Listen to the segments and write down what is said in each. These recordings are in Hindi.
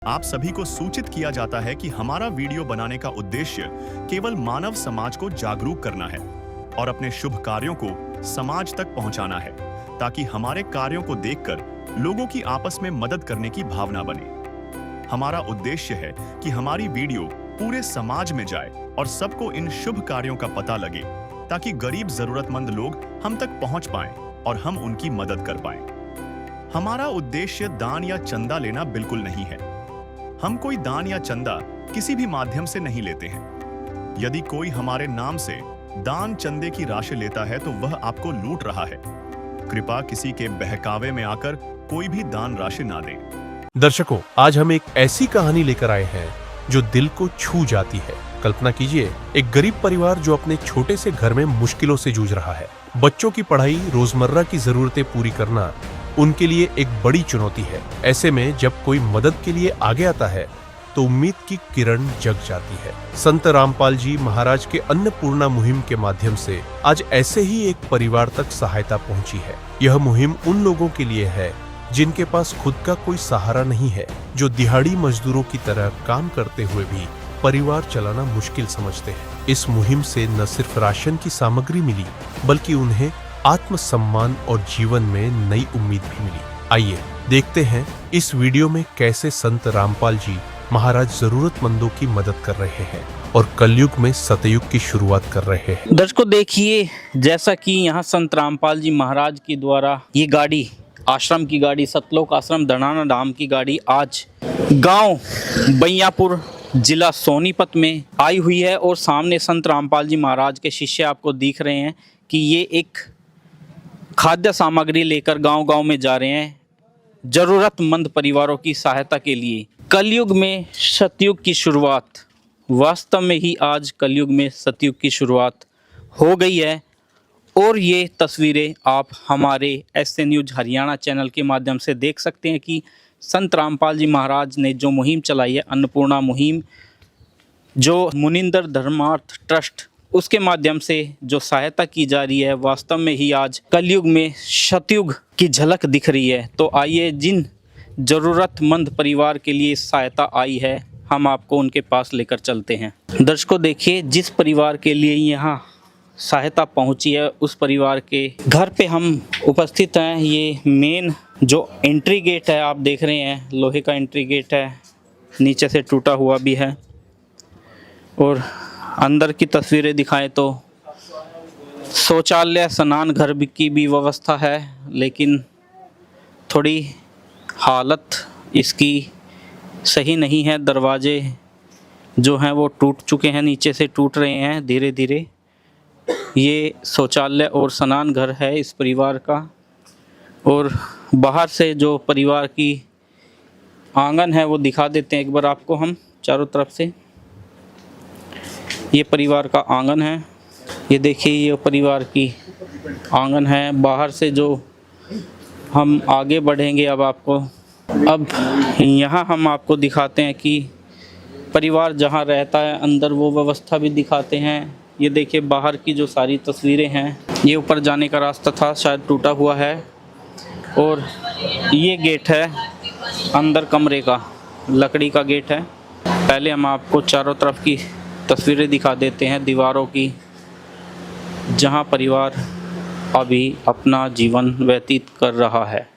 आप सभी को सूचित किया जाता है कि हमारा वीडियो बनाने का उद्देश्य केवल मानव समाज को जागरूक करना है और अपने शुभ कार्यों को समाज तक पहुंचाना है, ताकि हमारे कार्यों को देखकर लोगों की आपस में मदद करने की भावना बने। हमारा उद्देश्य है कि हमारी वीडियो पूरे समाज में जाए और सबको इन शुभ कार्यों का पता लगे, ताकि गरीब जरूरतमंद लोग हम तक पहुंच पाएं और हम उनकी मदद कर पाएं। हमारा उद्देश्य दान या चंदा लेना बिल्कुल नहीं है। हम कोई दान या चंदा किसी भी माध्यम से नहीं लेते हैं। यदि कोई हमारे नाम से दान चंदे की राशि लेता है तो वह आपको लूट रहा है। कृपया किसी के बहकावे में आकर कोई भी दान राशि ना दें। दर्शकों, आज हम एक ऐसी कहानी लेकर आए हैं जो दिल को छू जाती है। कल्पना कीजिए, एक गरीब परिवार जो अपने छोटे से घर में मुश्किलों से जूझ रहा है। बच्चों की पढ़ाई, रोजमर्रा की जरूरतें पूरी करना उनके लिए एक बड़ी चुनौती है। ऐसे में जब कोई मदद के लिए आगे आता है तो उम्मीद की किरण जग जाती है। संत रामपाल जी महाराज के अन्नपूर्णा मुहिम के माध्यम से आज ऐसे ही एक परिवार तक सहायता पहुंची है। यह मुहिम उन लोगों के लिए है जिनके पास खुद का कोई सहारा नहीं है, जो दिहाड़ी मजदूरों की तरह काम करते हुए भी परिवार चलाना मुश्किल समझते हैं। इस मुहिम से न सिर्फ राशन की सामग्री मिली, बल्कि उन्हें आत्मसम्मान और जीवन में नई उम्मीद भी मिली। आइए देखते हैं इस वीडियो में कैसे संत रामपाल जी महाराज जरूरतमंदों की मदद कर रहे हैं और कलयुग में सतयुग की शुरुआत कर रहे हैं। दर्शकों, देखिए, जैसा कि यहाँ संत रामपाल जी महाराज के द्वारा ये गाड़ी, आश्रम की गाड़ी, सतलोक आश्रम धड़ाना धाम की गाड़ी आज गांव बैयापुर जिला सोनीपत में आई हुई है और सामने संत रामपाल जी महाराज के शिष्य आपको दिख रहे हैं कि ये एक खाद्य सामग्री लेकर गांव-गांव में जा रहे हैं जरूरतमंद परिवारों की सहायता के लिए। कलयुग में सतयुग की शुरुआत, वास्तव में ही आज कलयुग में सतयुग की शुरुआत हो गई है और ये तस्वीरें आप हमारे एसए न्यूज़ हरियाणा चैनल के माध्यम से देख सकते हैं कि संत रामपाल जी महाराज ने जो मुहिम चलाई है, अन्नपूर्णा मुहिम, जो मुनिंदर धर्मार्थ ट्रस्ट, उसके माध्यम से जो सहायता की जा रही है, वास्तव में ही आज कलयुग में सतयुग की झलक दिख रही है। तो आइए, जिन ज़रूरतमंद परिवार के लिए सहायता आई है, हम आपको उनके पास लेकर चलते हैं। दर्शकों, देखिए, जिस परिवार के लिए यहाँ सहायता पहुँची है, उस परिवार के घर पे हम उपस्थित हैं। ये मेन जो एंट्री गेट है, आप देख रहे हैं, लोहे का एंट्री गेट है, नीचे से टूटा हुआ भी है। और अंदर की तस्वीरें दिखाएं तो शौचालय, स्नान घर की भी व्यवस्था है, लेकिन थोड़ी हालत इसकी सही नहीं है। दरवाजे जो हैं वो टूट चुके हैं, नीचे से टूट रहे हैं धीरे धीरे। ये शौचालय और स्नान घर है इस परिवार का। और बाहर से जो परिवार की आंगन है वो दिखा देते हैं एक बार आपको हम चारों तरफ से। ये परिवार का आंगन है, ये देखिए, ये परिवार की आंगन है। बाहर से जो हम आगे बढ़ेंगे अब यहाँ हम आपको दिखाते हैं कि परिवार जहाँ रहता है, अंदर वो व्यवस्था भी दिखाते हैं। ये देखिए, बाहर की जो सारी तस्वीरें हैं, ये ऊपर जाने का रास्ता था, शायद टूटा हुआ है। और ये गेट है अंदर कमरे का, लकड़ी का गेट है। पहले हम आपको चारों तरफ की तस्वीरें दिखा देते हैं दीवारों की, जहां परिवार अभी अपना जीवन व्यतीत कर रहा है।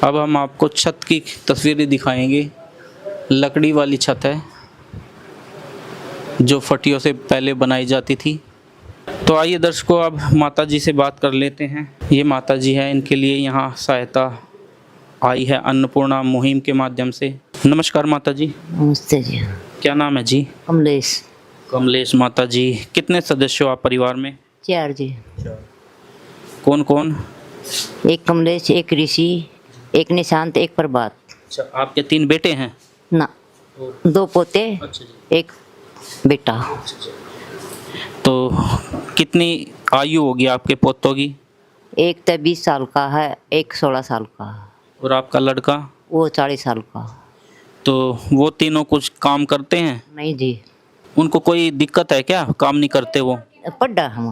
अब हम आपको छत की तस्वीरें दिखाएंगे। लकड़ी वाली छत है जो फटियों से पहले बनाई जाती थी। तो आइए दर्शकों, अब माता जी से बात कर लेते हैं। ये माता जी है, इनके लिए यहाँ सहायता आई है अन्नपूर्णा मुहिम के माध्यम से। नमस्कार माता जी। नमस्ते जी। क्या नाम है जी? कमलेश। कमलेश माता जी, कितने सदस्य हो आप परिवार में? 4 जी। कौन कौन? एक कमलेश, एक ऋषि, एक निशांत, एक प्रभात। अच्छा, आपके 3 बेटे हैं? ना, 2 पोते। अच्छा जी। एक बेटा। तो कितनी आयु होगी आपके पोतों की? एक तो 20 साल का है, एक 16 साल का है। और आपका लड़का? वो 40 साल का। तो वो तीनों कुछ काम करते हैं? नहीं जी। उनको कोई दिक्कत है क्या, काम नहीं करते वो? पढ़ा हम।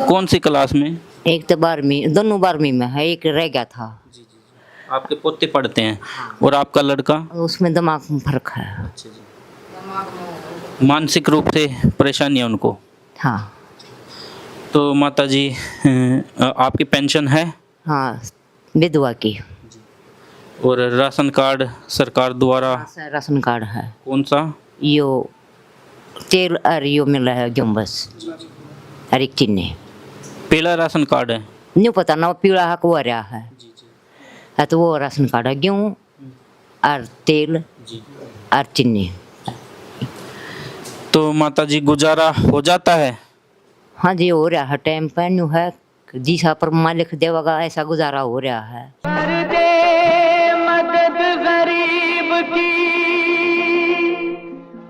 कौन सी क्लास में? एक तो 12वीं, दोनों 12वीं में है, एक रह गया था। आपके पोते पढ़ते हैं और आपका लड़का उसमें दिमाग में फर्क है। मानसिक रूप से परेशानी है उनको। हाँ तो माता जी आपकी पेंशन है हाँ, विधवा की। और राशन कार्ड सरकार द्वारा राशन कार्ड है। कौन सा? यो तेल और यो मिल रहा है गेहूँ बस, हर एक चीनी। पीला राशन कार्ड है? नहीं पता ना, पीला हक वो रहा है तो वो राशन कार्ड है, गेहूँ और तेल और चीनी। तो माता जी गुजारा हो जाता है? हाँ जी हो रहा है, टाइम पर न्यू है, जिसा पर मालिक देगा ऐसा गुजारा हो रहा है। कर दे मदद गरीब की,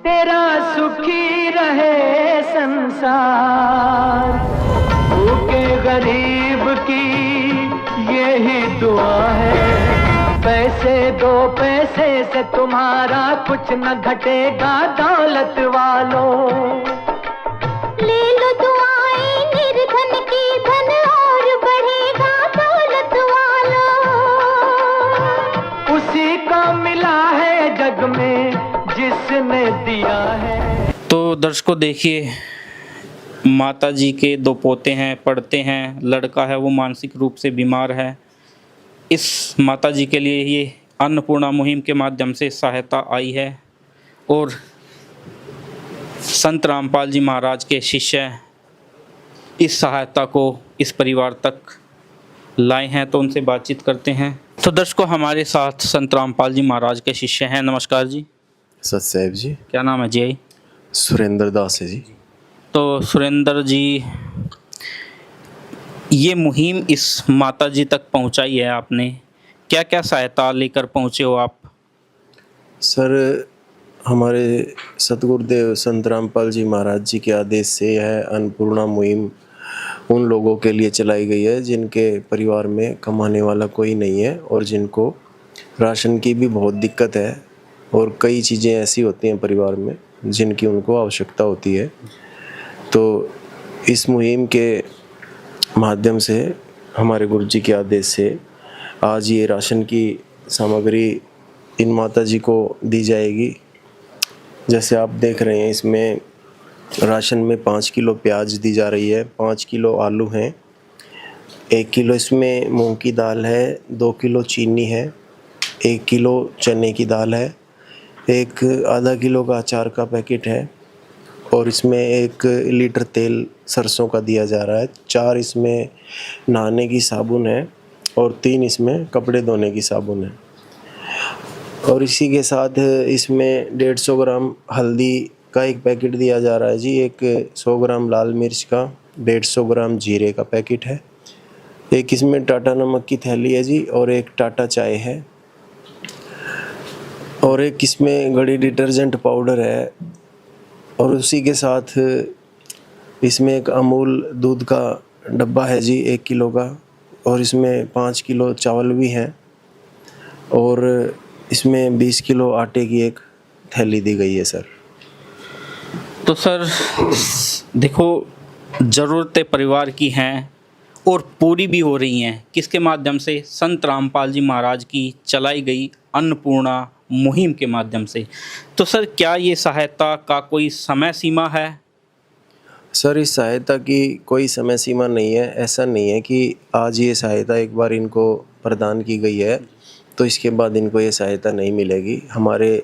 तेरा सुखी रहे संसार। भूखे गरीब की यही दुआ है, पैसे दो पैसे से तुम्हारा कुछ न घटेगा दौलत वालों। ले लो दुआएं निर्धन की, धन और बढ़ेगा दौलत वालों। उसी को मिला है जग में जिसने दिया है। तो दर्शकों देखिए, माता जी के दो पोते हैं, पढ़ते हैं, लड़का है वो मानसिक रूप से बीमार है। इस माता जी के लिए ये अन्नपूर्णा मुहिम के माध्यम से सहायता आई है और संत रामपाल जी महाराज के शिष्य इस सहायता को इस परिवार तक लाए हैं, तो उनसे बातचीत करते हैं। तो दर्शकों हमारे साथ संत रामपाल जी महाराज के शिष्य हैं। नमस्कार जी। सत साहेब जी। क्या नाम है जी? सुरेंद्र दास है जी। तो सुरेंद्र जी, ये मुहिम इस माता जी तक पहुंचाई है आपने, क्या क्या सहायता लेकर पहुंचे हो आप? सर हमारे सतगुरुदेव संत रामपाल जी महाराज जी के आदेश से यह अन्नपूर्णा मुहिम उन लोगों के लिए चलाई गई है जिनके परिवार में कमाने वाला कोई नहीं है और जिनको राशन की भी बहुत दिक्कत है और कई चीज़ें ऐसी होती हैं परिवार में जिनकी उनको आवश्यकता होती है। तो इस मुहिम के माध्यम से हमारे गुरु जी के आदेश से आज ये राशन की सामग्री इन माता जी को दी जाएगी। जैसे आप देख रहे हैं, इसमें राशन में 5 किलो प्याज दी जा रही है, 5 किलो आलू हैं, 1 किलो इसमें मूंग की दाल है, 2 किलो चीनी है, 1 किलो चने की दाल है, एक आधा किलो का अचार का पैकेट है और इसमें 1 लीटर तेल सरसों का दिया जा रहा है, 4 इसमें नहाने की साबुन है और 3 इसमें कपड़े धोने की साबुन है। और इसी के साथ इसमें 150 ग्राम हल्दी का एक पैकेट दिया जा रहा है जी, एक 100 ग्राम लाल मिर्च का, 150 ग्राम जीरे का पैकेट है, एक इसमें टाटा नमक की थैली है जी और एक टाटा चाय है और एक इसमें घड़ी डिटर्जेंट पाउडर है और उसी के साथ इसमें एक अमूल दूध का डब्बा है जी 1 किलो का और इसमें 5 किलो चावल भी हैं और इसमें 20 किलो आटे की एक थैली दी गई है सर। तो सर देखो, ज़रूरतें परिवार की हैं और पूरी भी हो रही हैं, किसके माध्यम से? संत रामपाल जी महाराज की चलाई गई अन्नपूर्णा मुहिम के माध्यम से। तो सर क्या ये सहायता का कोई समय सीमा है? सर इस सहायता की कोई समय सीमा नहीं है। ऐसा नहीं है कि आज ये सहायता एक बार इनको प्रदान की गई है तो इसके बाद इनको ये सहायता नहीं मिलेगी। हमारे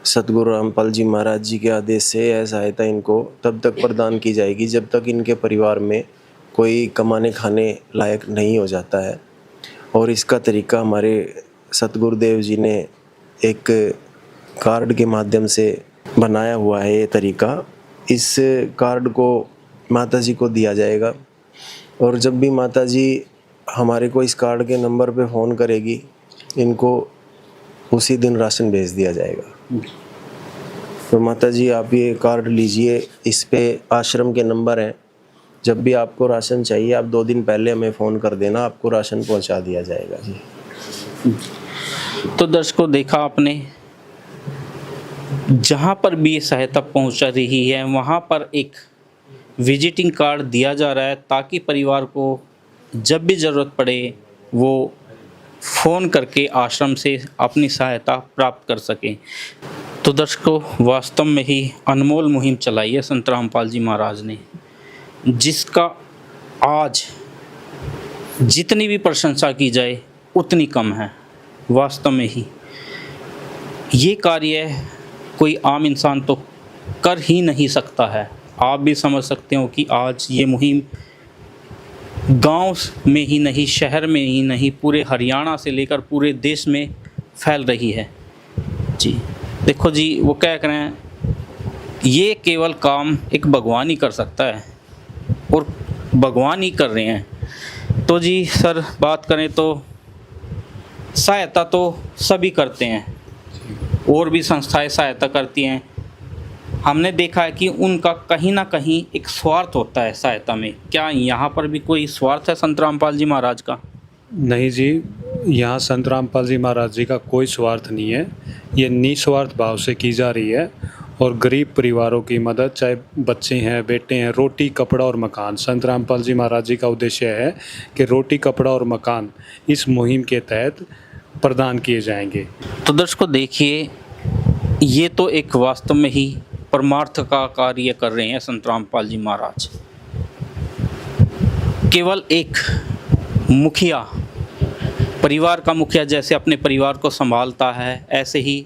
सतगुरु रामपाल जी महाराज जी के आदेश से यह सहायता इनको तब तक प्रदान की जाएगी जब तक इनके परिवार में कोई कमाने खाने लायक नहीं हो जाता है। और इसका तरीका हमारे सतगुरुदेव जी ने एक कार्ड के माध्यम से बनाया हुआ है। ये तरीका, इस कार्ड को माता जी को दिया जाएगा और जब भी माता जी हमारे को इस कार्ड के नंबर पे फ़ोन करेगी, इनको उसी दिन राशन भेज दिया जाएगा। तो माता जी आप ये कार्ड लीजिए, इस पे आश्रम के नंबर हैं, जब भी आपको राशन चाहिए आप 2 दिन पहले हमें फ़ोन कर देना, आपको राशन पहुंचा दिया जाएगा जी। तो दर्शकों देखा आपने, जहाँ पर भी ये सहायता पहुँच रही है वहाँ पर एक विजिटिंग कार्ड दिया जा रहा है ताकि परिवार को जब भी ज़रूरत पड़े वो फ़ोन करके आश्रम से अपनी सहायता प्राप्त कर सकें। तो दर्शकों, वास्तव में ही अनमोल मुहिम चलाई है संत रामपाल जी महाराज ने, जिसका आज जितनी भी प्रशंसा की जाए उतनी कम है। वास्तव में ही ये कार्य कोई आम इंसान तो कर ही नहीं सकता है। आप भी समझ सकते हो कि आज ये मुहिम गांव में ही नहीं, शहर में ही नहीं, पूरे हरियाणा से लेकर पूरे देश में फैल रही है। जी देखो जी, वो क्या कह रहे हैं, ये केवल काम एक भगवान ही कर सकता है और भगवान ही कर रहे हैं। तो जी सर, बात करें तो सहायता तो सभी करते हैं और भी संस्थाएं सहायता करती हैं। हमने देखा है कि उनका कहीं ना कहीं एक स्वार्थ होता है सहायता में। क्या यहाँ पर भी कोई स्वार्थ है संत रामपाल जी महाराज का? नहीं जी, यहाँ संत रामपाल जी महाराज जी का कोई स्वार्थ नहीं है। ये निस्वार्थ भाव से की जा रही है और गरीब परिवारों की मदद, चाहे बच्चे हैं, बेटे हैं, रोटी, कपड़ा और मकान। संत रामपाल जी महाराज जी का उद्देश्य है कि रोटी, कपड़ा और मकान इस मुहिम के तहत प्रदान किए जाएंगे। तो दर्शकों देखिए, ये तो एक वास्तव में ही परमार्थ का कार्य कर रहे हैं संत रामपाल जी महाराज। केवल एक मुखिया, परिवार का मुखिया जैसे अपने परिवार को संभालता है, ऐसे ही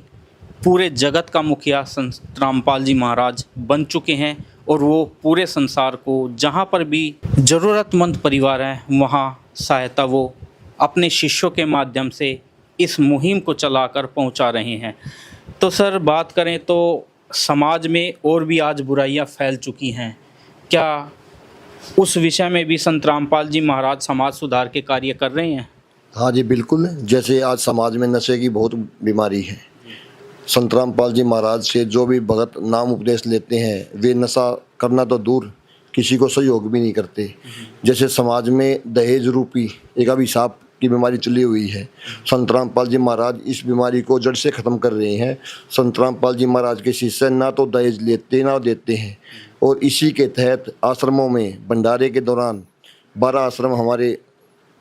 पूरे जगत का मुखिया संत रामपाल जी महाराज बन चुके हैं और वो पूरे संसार को जहाँ पर भी ज़रूरतमंद परिवार हैं वहाँ सहायता वो अपने शिष्यों के माध्यम से इस मुहिम को चलाकर पहुँचा रहे हैं। तो सर, बात करें तो समाज में और भी आज बुराइयां फैल चुकी हैं, क्या उस विषय में भी संत रामपाल जी महाराज समाज सुधार के कार्य कर रहे हैं? हाँ जी बिल्कुल। जैसे आज समाज में नशे की बहुत बीमारी है, संत रामपाल जी महाराज से जो भी भगत नाम उपदेश लेते हैं वे नशा करना तो दूर, किसी को सहयोग भी नहीं करते। जैसे समाज में दहेज रूपी एक अभिशाप की बीमारी चली हुई है, संत रामपाल जी महाराज इस बीमारी को जड़ से ख़त्म कर रहे हैं। संत रामपाल जी महाराज के शिष्य ना तो दहेज लेते ना देते हैं और इसी के तहत आश्रमों में भंडारे के दौरान 12 आश्रम हमारे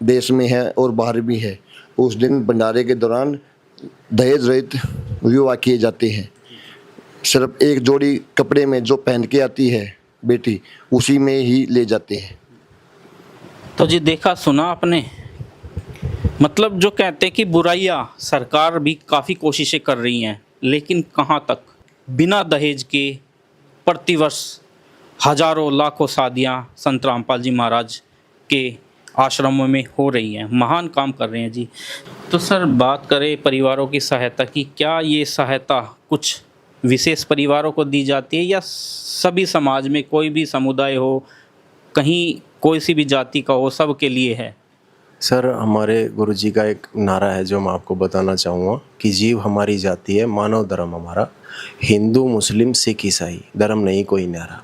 देश में है और बाहर भी है। उस दिन भंडारे के दौरान दहेज रहित विवाह किए जाते हैं। सिर्फ एक जोड़ी कपड़े में जो पहन के आती है बेटी, उसी में ही ले जाते हैं। तो जी देखा सुना आपने, मतलब जो कहते हैं कि बुराइयां सरकार भी काफ़ी कोशिशें कर रही हैं, लेकिन कहाँ तक। बिना दहेज के प्रतिवर्ष हजारों लाखों शादियां संत रामपाल जी महाराज के आश्रमों में हो रही हैं, महान काम कर रहे हैं जी। तो सर, बात करें परिवारों की सहायता की, क्या ये सहायता कुछ विशेष परिवारों को दी जाती है या सभी समाज में, कोई भी समुदाय हो, कहीं कोई सी भी जाति का हो, सब के लिए है? सर, हमारे गुरुजी का एक नारा है जो मैं आपको बताना चाहूँगा कि जीव हमारी जाति है, मानव धर्म हमारा, हिंदू मुस्लिम सिख ईसाई, धर्म नहीं कोई न्यारा।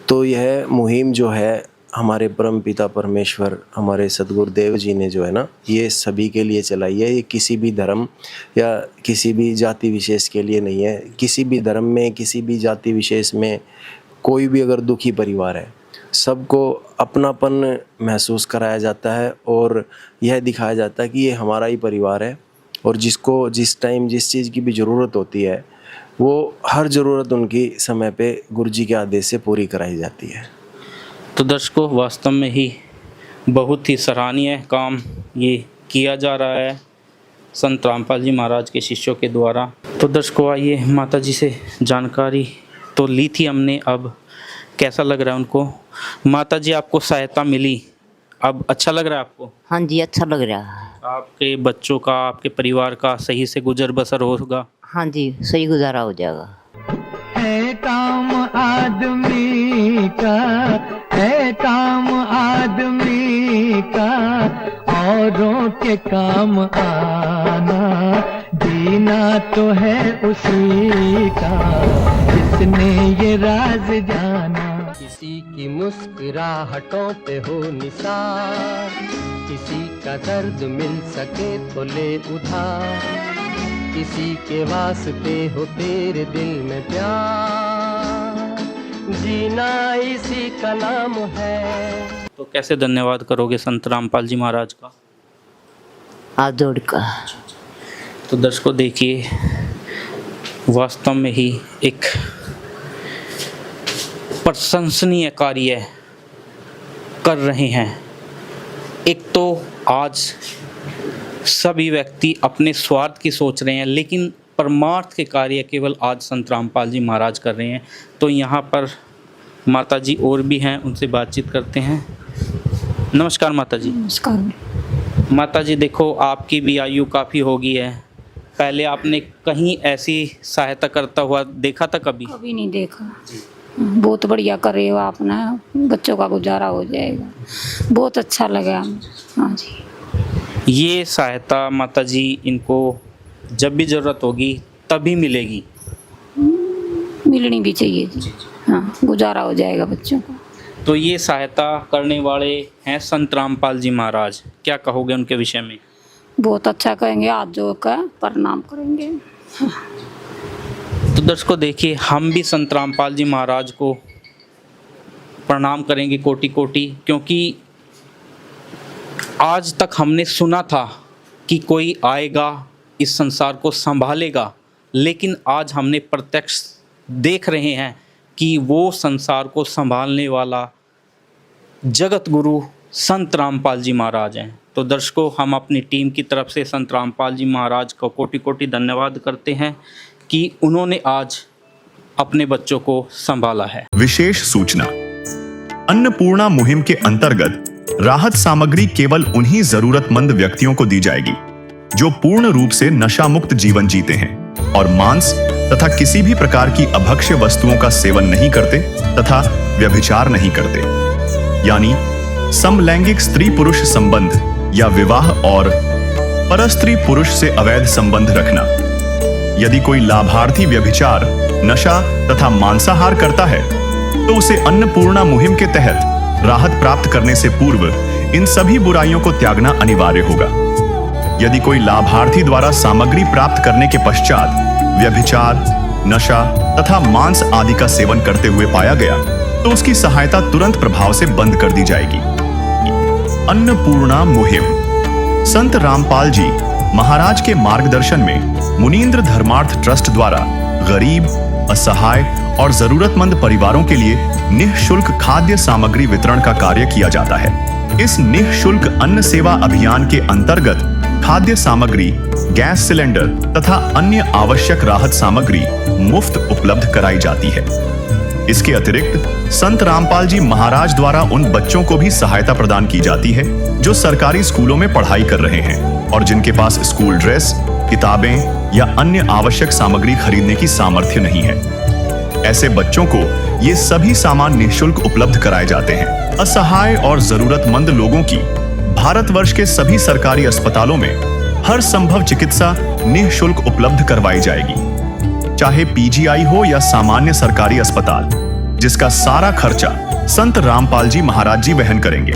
तो यह मुहिम जो है हमारे परम पिता परमेश्वर हमारे सतगुरुदेव जी ने जो है ना, ये सभी के लिए चलाई है। ये किसी भी धर्म या किसी भी जाति विशेष के लिए नहीं है। किसी भी धर्म में, किसी भी जाति विशेष में कोई भी अगर दुखी परिवार है, सबको अपनापन महसूस कराया जाता है और यह दिखाया जाता है कि ये हमारा ही परिवार है और जिसको जिस टाइम जिस चीज़ की भी ज़रूरत होती है वो हर ज़रूरत उनकी समय पे गुरुजी के आदेश से पूरी कराई जाती है। तो दर्शकों, वास्तव में ही बहुत ही सराहनीय काम ये किया जा रहा है संत रामपाल जी महाराज के शिष्यों के द्वारा। तो दर्शकों, आइए माता जी से जानकारी तो ली थी हमने, अब कैसा लग रहा है उनको? माता जी, आपको सहायता मिली, अब अच्छा लग रहा है आपको? हाँ जी, अच्छा लग रहा है। आपके बच्चों का, आपके परिवार का सही से गुजर बसर होगा? हाँ जी, सही गुजारा हो जाएगा। है काम आदमी का, है काम आदमी का, औरों के काम आना, जीना तो है उसी का, जिसने ये राज जाना। किसी की मुस्कुराहटों पे हो निसार, किसी का दर्द मिल सके तो ले उधार, किसी के वास्ते हो तेरे दिल में प्यार, जीना इसी का नाम है। तो कैसे धन्यवाद करोगे संत रामपाल जी महाराज का? हाथ जोड़ कर। तो दर्शकों देखिए, वास्तव में ही एक प्रशंसनीय कार्य कर रहे हैं। एक तो आज सभी व्यक्ति अपने स्वार्थ की सोच रहे हैं, लेकिन परमार्थ के कार्य केवल आज संत रामपाल जी महाराज कर रहे हैं। तो यहाँ पर माता जी और भी हैं, उनसे बातचीत करते हैं। नमस्कार माता जी। नमस्कार। माता जी देखो, आपकी भी आयु काफ़ी हो गई है, पहले आपने कहीं ऐसी सहायता करता हुआ देखा था कभी? कभी नहीं देखा। बहुत बढ़िया कर रहे हो आप ना, बच्चों का गुजारा हो जाएगा, बहुत अच्छा लगा। हाँ जी। ये सहायता माता जी इनको जब भी ज़रूरत होगी तभी मिलेगी? मिलनी भी चाहिए जी। हाँ, गुजारा हो जाएगा बच्चों का। तो ये सहायता करने वाले हैं संत रामपाल जी महाराज, क्या कहोगे उनके विषय में? बहुत अच्छा कहेंगे, हाथ जोड़ कर प्रणाम करेंगे। तो दर्शकों देखिए, हम भी संत रामपाल जी महाराज को प्रणाम करेंगे कोटि कोटि, क्योंकि आज तक हमने सुना था कि कोई आएगा इस संसार को संभालेगा, लेकिन आज हमने प्रत्यक्ष देख रहे हैं कि वो संसार को संभालने वाला जगत गुरु संत रामपाल जी महाराज हैं। तो दर्शकों, हम अपनी टीम की तरफ से संत रामपाल जी महाराज को कोटि कोटि धन्यवाद करते हैं कि उन्होंने आज अपने बच्चों को संभाला है। विशेष सूचना, अन्नपूर्णा मुहिम के अंतर्गत राहत सामग्री केवल उन्हीं जरूरतमंद व्यक्तियों को दी जाएगी जो पूर्ण रूप से नशा मुक्त जीवन जीते हैं और मांस तथा किसी भी प्रकार की अभक्ष्य वस्तुओं का सेवन नहीं करते तथा व्यभिचार नहीं करते, यानी समलैंगिक स्त्री पुरुष संबंध या विवाह और परस्त्री पुरुष से अवैध संबंध रखना। यदि कोई लाभार्थी व्यभिचार, नशा तथा मांसाहार करता है तो उसे अन्नपूर्णा मुहिम के तहत राहत प्राप्त करने से पूर्व इन सभी बुराइयों को त्यागना अनिवार्य होगा। यदि कोई लाभार्थी द्वारा सामग्री प्राप्त करने के पश्चात व्यभिचार, नशा तथा मांस आदि का सेवन करते हुए पाया गया तो उसकी सहायता तुरंत प्रभाव से बंद कर दी जाएगी। अन्नपूर्णा मुहिम संत रामपाल जी महाराज के मार्गदर्शन में मुनींद्र धर्मार्थ ट्रस्ट द्वारा गरीब, असहाय और जरूरतमंद परिवारों के लिए निःशुल्क खाद्य सामग्री वितरण का कार्य किया जाता है। इस निःशुल्क अन्न सेवा अभियान के अंतर्गत खाद्य सामग्री, गैस सिलेंडर तथा अन्य आवश्यक राहत सामग्री मुफ्त उपलब्ध कराई जाती है। इसके अतिरिक्त संत रामपाल जी महाराज द्वारा उन बच्चों को भी सहायता प्रदान की जाती है जो सरकारी स्कूलों में पढ़ाई कर रहे हैं और जिनके पास स्कूल ड्रेस, किताबें या अन्य आवश्यक सामग्री खरीदने की सामर्थ्य नहीं है। ऐसे बच्चों को ये सभी सामान निःशुल्क उपलब्ध कराए जाते हैं। असहाय और जरूरतमंद लोगों की भारतवर्ष के सभी सरकारी अस्पतालों में हर संभव चिकित्सा निःशुल्क उपलब्ध करवाई जाएगी, चाहे पीजीआई हो या सामान्य सरकारी अस्पताल, जिसका सारा खर्चा संत रामपाल जी महाराज जी वहन करेंगे।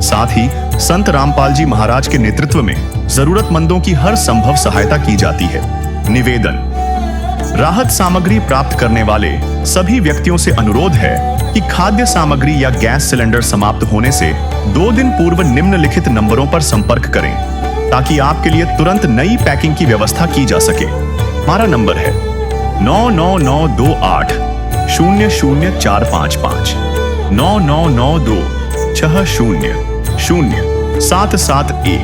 साथ ही संत रामपाल जी महाराज के नेतृत्व में जरूरतमंदों की हर संभव सहायता की जाती है। निवेदन, राहत सामग्री प्राप्त करने वाले सभी व्यक्तियों से अनुरोध है कि खाद्य सामग्री या गैस सिलेंडर समाप्त होने से 2 दिन पूर्व निम्नलिखित नंबरों पर संपर्क करें ताकि आपके लिए तुरंत नई पैकिंग की व्यवस्था की जा सके। हमारा नंबर है 99928 00455 9992 60 0771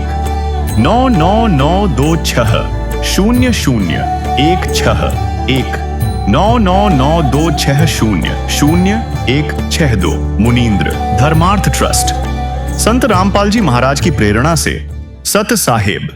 99926 0016 99926000162 मुनींद्र धर्मार्थ ट्रस्ट। संत रामपाल जी महाराज की प्रेरणा से सत साहेब।